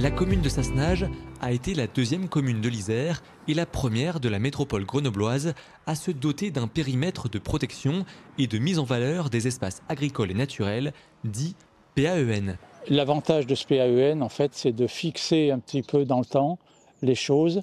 La commune de Sassenage a été la deuxième commune de l'Isère et la première de la métropole grenobloise à se doter d'un périmètre de protection et de mise en valeur des espaces agricoles et naturels, dits PAEN. L'avantage de ce PAEN, en fait, c'est de fixer un petit peu dans le temps les choses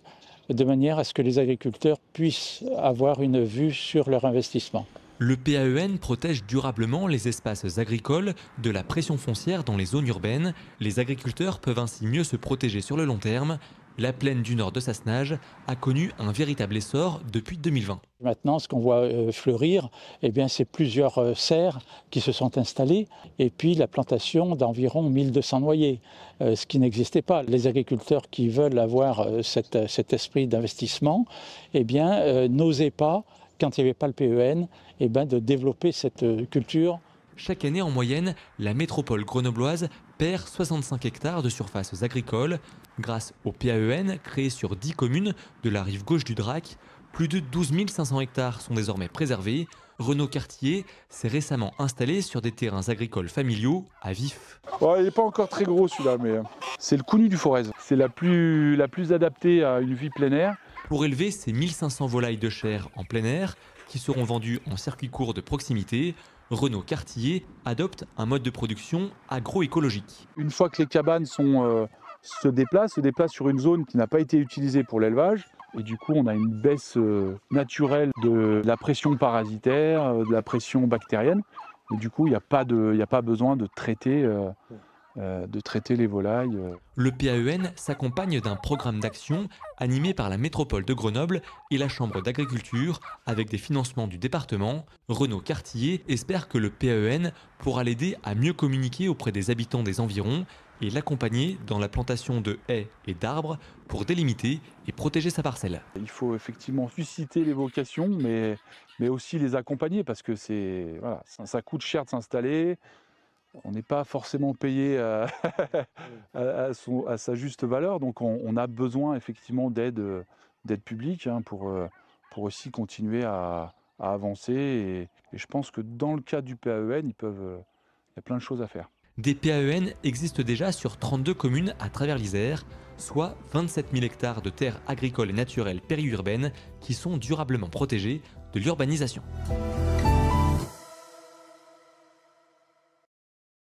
de manière à ce que les agriculteurs puissent avoir une vue sur leur investissement. Le PAEN protège durablement les espaces agricoles de la pression foncière dans les zones urbaines. Les agriculteurs peuvent ainsi mieux se protéger sur le long terme. La plaine du nord de Sassenage a connu un véritable essor depuis 2020. Maintenant, ce qu'on voit fleurir, eh bien, c'est plusieurs serres qui se sont installées et puis la plantation d'environ 1200 noyers, ce qui n'existait pas. Les agriculteurs qui veulent avoir cet esprit d'investissement, eh bien, n'osaient pas, quand il n'y avait pas le PAEN, eh bien, de développer cette culture. Chaque année, en moyenne, la métropole grenobloise perd 65 hectares de surfaces agricoles. Grâce au PAEN, créé sur 10 communes de la rive gauche du Drac, plus de 12 500 hectares sont désormais préservés. Renaud Cartier s'est récemment installé sur des terrains agricoles familiaux à Vif. Il n'est pas encore très gros celui-là, mais c'est le Cougnou du Forez. C'est la plus adaptée à une vie plein air. Pour élever ces 1500 volailles de chair en plein air, qui seront vendues en circuit court de proximité, Renaud Cartier adopte un mode de production agroécologique. Une fois que les cabanes se déplacent sur une zone qui n'a pas été utilisée pour l'élevage, et du coup on a une baisse naturelle de la pression parasitaire, de la pression bactérienne, et du coup il n'y a pas besoin de traiter les volailles. Le PAEN s'accompagne d'un programme d'action animé par la métropole de Grenoble et la Chambre d'agriculture avec des financements du département. Renaud Cartier espère que le PAEN pourra l'aider à mieux communiquer auprès des habitants des environs et l'accompagner dans la plantation de haies et d'arbres pour délimiter et protéger sa parcelle. Il faut effectivement susciter les vocations, mais aussi les accompagner parce que ça coûte cher de s'installer. On n'est pas forcément payé à sa juste valeur, donc on a besoin effectivement d'aide publique pour aussi continuer à avancer. Et je pense que dans le cas du PAEN, il y a plein de choses à faire. Des PAEN existent déjà sur 32 communes à travers l'Isère, soit 27 000 hectares de terres agricoles et naturelles périurbaines qui sont durablement protégées de l'urbanisation.